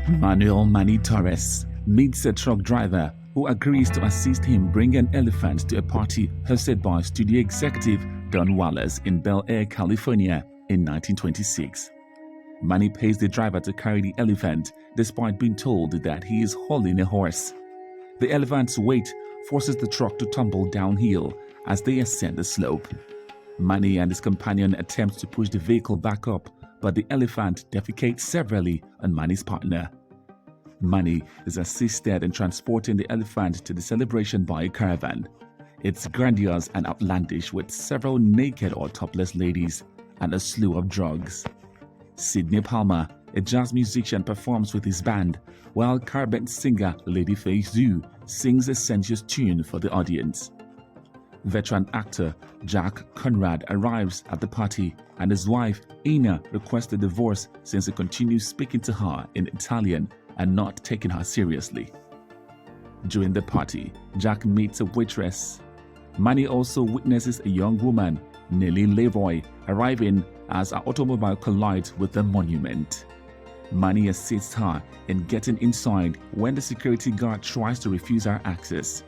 Manuel Manny Torres meets a truck driver who agrees to assist him bring an elephant to a party hosted by studio executive Don Wallace in Bel Air, California in 1926. Manny pays the driver to carry the elephant despite being told that he is hauling a horse. The elephant's weight forces the truck to tumble downhill as they ascend the slope. Manny and his companion attempt to push the vehicle back up, but the elephant defecates severely on Manny's partner. Manny is assisted in transporting the elephant to the celebration by a caravan. It's grandiose and outlandish with several naked or topless ladies and a slew of drugs. Sidney Palmer, a jazz musician, performs with his band, while Caribbean singer Ladyface Zoo sings a sensuous tune for the audience. Veteran actor Jack Conrad arrives at the party and his wife Ina requests a divorce since he continues speaking to her in Italian and not taking her seriously. During the party, Jack meets a waitress. Manny also witnesses a young woman, Nellie Leroy, arriving as her automobile collides with the monument. Manny assists her in getting inside when the security guard tries to refuse her access.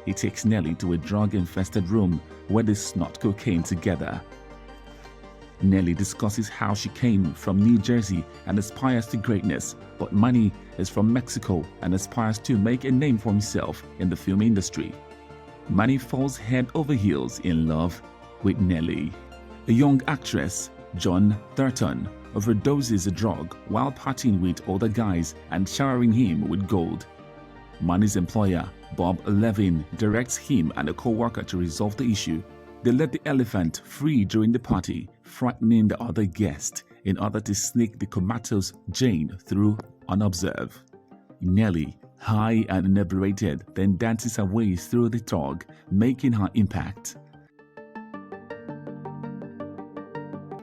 He takes Nellie to a drug-infested room where they snort cocaine together. Nellie discusses how she came from New Jersey and aspires to greatness, but Manny is from Mexico and aspires to make a name for himself in the film industry. Manny falls head over heels in love with Nellie. A young actress, John Thurton, overdoses a drug while partying with other guys and showering him with gold. Manny's employer, Bob Levin, directs him and a co-worker to resolve the issue. They let the elephant free during the party, frightening the other guests in order to sneak the comatose Jane through unobserved. Nellie, high and inebriated, then dances her way through the drug, making her impact.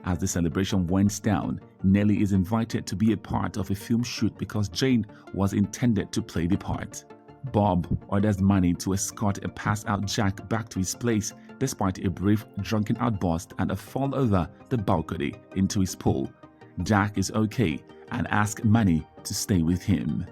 As the celebration winds down, Nellie is invited to be a part of a film shoot because Jane was intended to play the part. Bob orders Manny to escort a passed-out Jack back to his place despite a brief drunken outburst and a fall over the balcony into his pool. Jack is okay and asks Manny to stay with him.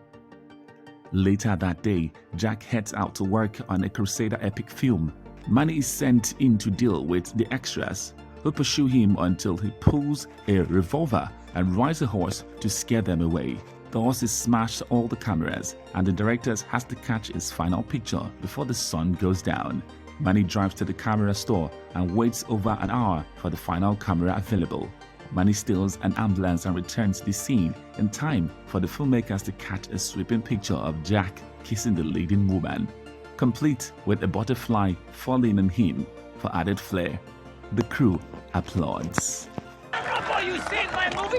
Later that day, Jack heads out to work on a Crusader epic film. Manny is sent in to deal with the extras, who pursue him until he pulls a revolver and rides a horse to scare them away. The horses smash all the cameras, and the director has to catch his final picture before the sun goes down. Manny drives to the camera store and waits over an hour for the final camera available. Manny steals an ambulance and returns to the scene in time for the filmmakers to catch a sweeping picture of Jack kissing the leading woman, complete with a butterfly falling on him for added flair. The crew applauds. Bravo, you seen my movie?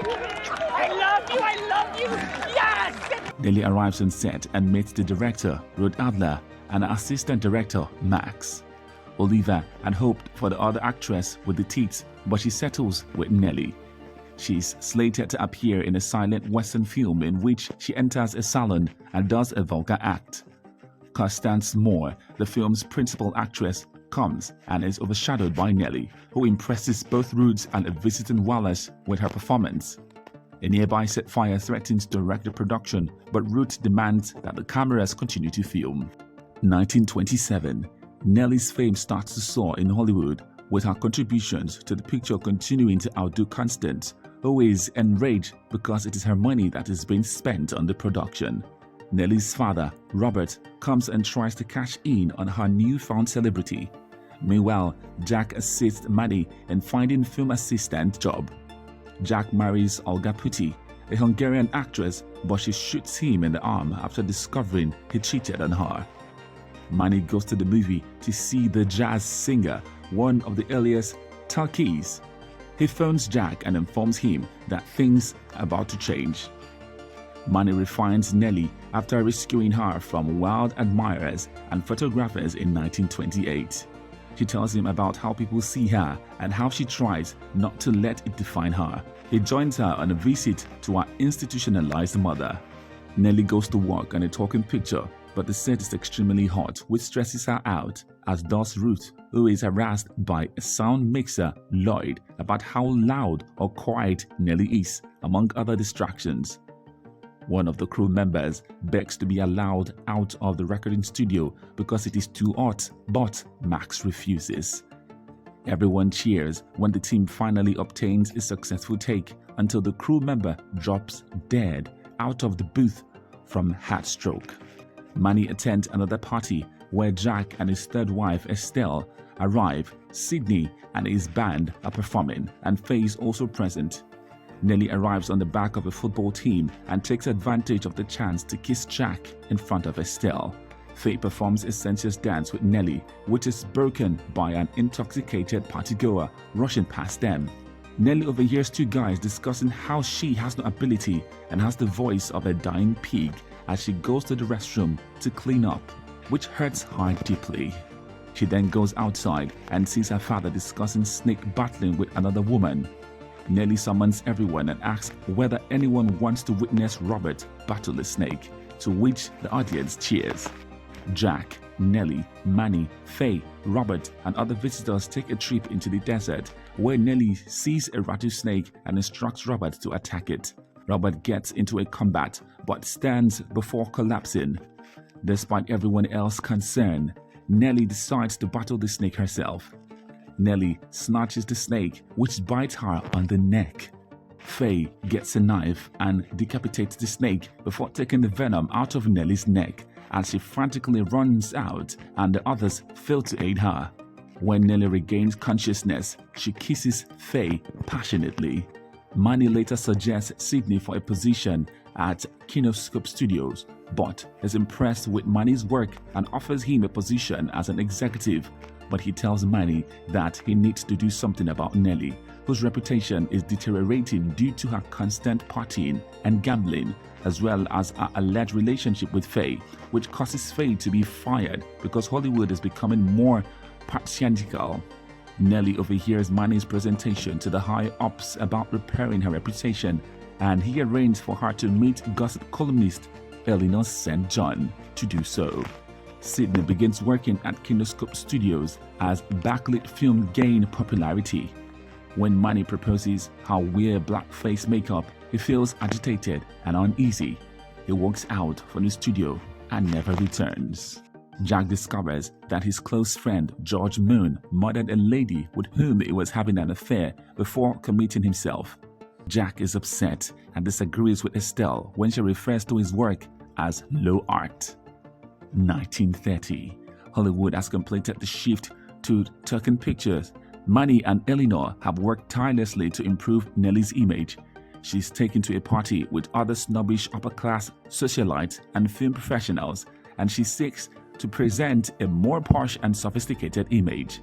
I love you, yes! Nellie arrives on set and meets the director, Rod Adler, and assistant director, Max. Oliva had hoped for the other actress with the teeth, but she settles with Nellie. She's slated to appear in a silent Western film in which she enters a salon and does a vulgar act. Constance Moore, the film's principal actress, comes and is overshadowed by Nellie, who impresses both Rhodes and a visiting Wallace with her performance. A nearby set fire threatens to wreck the production, but Rhodes demands that the cameras continue to film. 1927, Nellie's fame starts to soar in Hollywood, with her contributions to the picture continuing to outdo Constance, who is enraged because it is her money that is being spent on the production. Nellie's father, Robert, comes and tries to cash in on her newfound celebrity. Meanwhile, Jack assists Manny in finding film assistant job. Jack marries Olga Putti, a Hungarian actress, but she shoots him in the arm after discovering he cheated on her. Manny goes to the movie to see the jazz singer, one of the earliest talkies. He phones Jack and informs him that things are about to change. Manny refines Nellie after rescuing her from wild admirers and photographers in 1928. She tells him about how people see her and how she tries not to let it define her. He joins her on a visit to her institutionalized mother. Nellie goes to work on a talking picture, but the set is extremely hot, which stresses her out, as does Ruth, who is harassed by a sound mixer, Lloyd, about how loud or quiet Nellie is, among other distractions. One of the crew members begs to be allowed out of the recording studio because it is too hot, but Max refuses. Everyone cheers when the team finally obtains a successful take until the crew member drops dead out of the booth from heart stroke. Manny attends another party where Jack and his third wife Estelle arrive. Sydney and his band are performing, and Faye is also present. Nelly arrives on the back of a football team and takes advantage of the chance to kiss Jack in front of Estelle. Faye performs a sensuous dance with Nelly, which is broken by an intoxicated partygoer rushing past them. Nelly overhears two guys discussing how she has no ability and has the voice of a dying pig as she goes to the restroom to clean up, which hurts her deeply. She then goes outside and sees her father discussing snake battling with another woman. Nelly summons everyone and asks whether anyone wants to witness Robert battle a snake, to which the audience cheers. Jack, Nelly, Manny, Faye, Robert, and other visitors take a trip into the desert where Nelly sees a rattlesnake and instructs Robert to attack it. Robert gets into a combat but stands before collapsing. Despite everyone else concerned, Nelly decides to battle the snake herself. Nelly snatches the snake, which bites her on the neck. Faye gets a knife and decapitates the snake before taking the venom out of Nelly's neck as she frantically runs out and the others fail to aid her. When Nelly regains consciousness, she kisses Faye passionately. Manny later suggests Sydney for a position at Kinoscope Studios, but is impressed with Manny's work and offers him a position as an executive. But he tells Manny that he needs to do something about Nelly, whose reputation is deteriorating due to her constant partying and gambling, as well as her alleged relationship with Faye, which causes Faye to be fired because Hollywood is becoming more patriarchal. Nelly overhears Manny's presentation to the high-ups about repairing her reputation, and he arranges for her to meet gossip columnist Eleanor St. John to do so. Sydney begins working at Kinoscope Studios as backlit film gain popularity. When Manny proposes her wear blackface makeup, he feels agitated and uneasy. He walks out from the studio and never returns. Jack discovers that his close friend George Moon murdered a lady with whom he was having an affair before committing himself. Jack is upset and disagrees with Estelle when she refers to his work as low art. 1930. Hollywood has completed the shift to Turkin Pictures. Manny and Eleanor have worked tirelessly to improve Nelly's image. She's taken to a party with other snobbish upper-class socialites and film professionals, and she seeks to present a more posh and sophisticated image.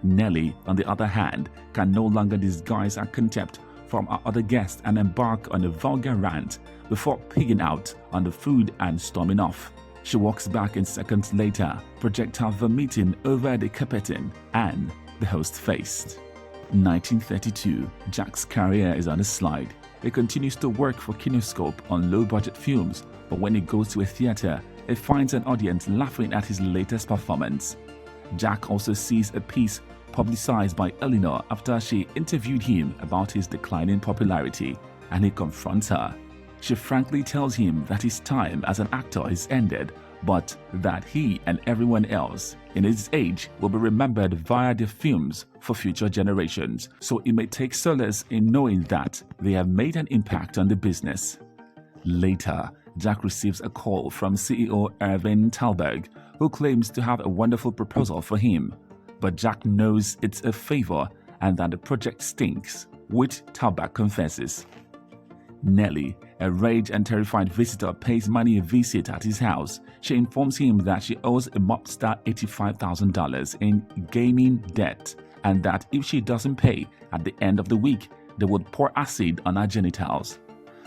Nelly, on the other hand, can no longer disguise her contempt from her other guests and embark on a vulgar rant before pigging out on the food and storming off. She walks back in seconds later, projectile vomiting over the carpeting, and the host faced. 1932. Jack's career is on a slide. He continues to work for Kinoscope on low-budget films, but when he goes to a theater, he finds an audience laughing at his latest performance. Jack also sees a piece publicized by Eleanor after she interviewed him about his declining popularity, and he confronts her. She frankly tells him that his time as an actor is ended, but that he and everyone else in his age will be remembered via their films for future generations, so he may take solace in knowing that they have made an impact on the business. Later, Jack receives a call from CEO Irving Thalberg, who claims to have a wonderful proposal for him. But Jack knows it's a favor and that the project stinks, which Thalberg confesses. Nelly, a raged and terrified visitor, pays Manny a visit at his house. She informs him that she owes a mob star $85,000 in gaming debt, and that if she doesn't pay at the end of the week, they would pour acid on her genitals.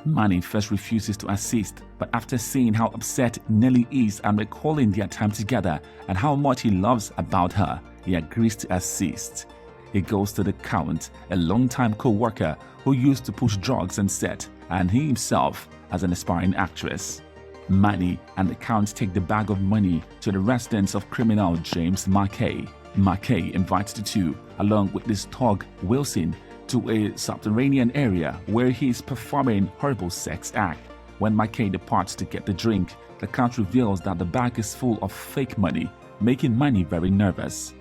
Manny first refuses to assist, but after seeing how upset Nelly is and recalling their time together and how much he loves about her, he agrees to assist. He goes to the Count, a longtime co-worker who used to push drugs on set, and he himself as an aspiring actress. Manny and the Count take the bag of money to the residence of criminal James Mackay. Mackay invites the two, along with this thug Wilson, to a subterranean area where he is performing horrible sex act. When McKay departs to get the drink, the count reveals that the bag is full of fake money, making Manny very nervous.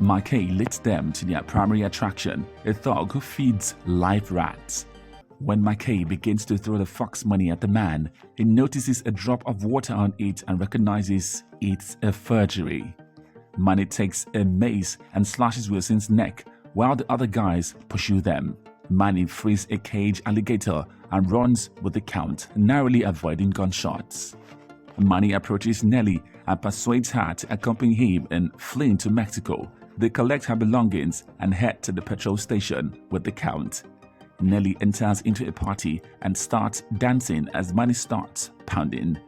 McKay leads them to their primary attraction, a thug who feeds live rats. When McKay begins to throw the fox money at the man, he notices a drop of water on it and recognizes it's a forgery. Manny takes a mace and slashes Wilson's neck while the other guys pursue them. Manny frees a caged alligator and runs with the count, narrowly avoiding gunshots. Manny approaches Nellie and persuades her to accompany him in fleeing to Mexico. They collect her belongings and head to the petrol station with the count. Nellie enters into a party and starts dancing as Manny starts pounding.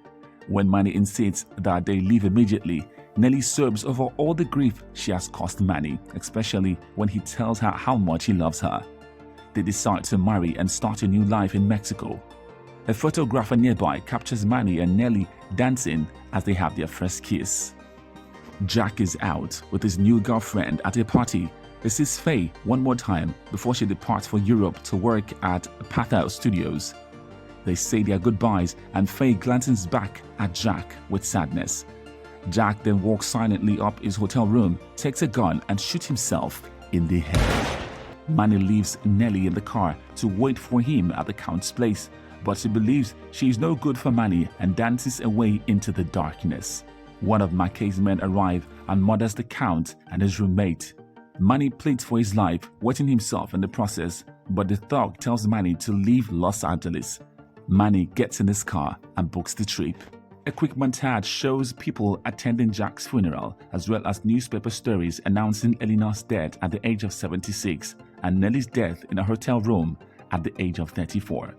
When Manny insists that they leave immediately, Nellie sobs over all the grief she has caused Manny, especially when he tells her how much he loves her. They decide to marry and start a new life in Mexico. A photographer nearby captures Manny and Nellie dancing as they have their first kiss. Jack is out with his new girlfriend at a party. He sees Faye one more time before she departs for Europe to work at Pathos Studios. They say their goodbyes and Faye glances back at Jack with sadness. Jack then walks silently up his hotel room, takes a gun and shoots himself in the head. Manny leaves Nellie in the car to wait for him at the count's place, but she believes she is no good for Manny and dances away into the darkness. One of McKay's men arrive and murders the count and his roommate. Manny pleads for his life, wetting himself in the process, but the thug tells Manny to leave Los Angeles. Manny gets in his car and books the trip. A quick montage shows people attending Jack's funeral, as well as newspaper stories announcing Eleanor's death at the age of 76 and Nellie's death in a hotel room at the age of 34.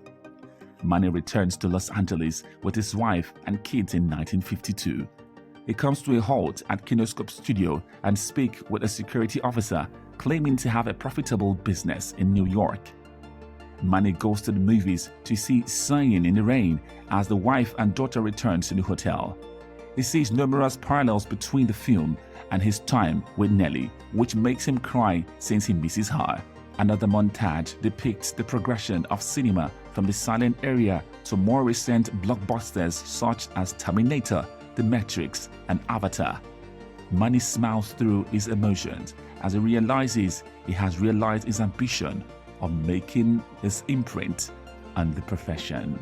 Manny returns to Los Angeles with his wife and kids in 1952. He comes to a halt at Kinescope Studio and speaks with a security officer claiming to have a profitable business in New York. Manny goes to the movies to see Singing in the Rain as the wife and daughter return to the hotel. He sees numerous parallels between the film and his time with Nellie, which makes him cry since he misses her. Another montage depicts the progression of cinema from the silent era to more recent blockbusters such as Terminator, The Matrix, and Avatar. Manny smiles through his emotions as he realizes he has realized his ambition of making his imprint on the profession.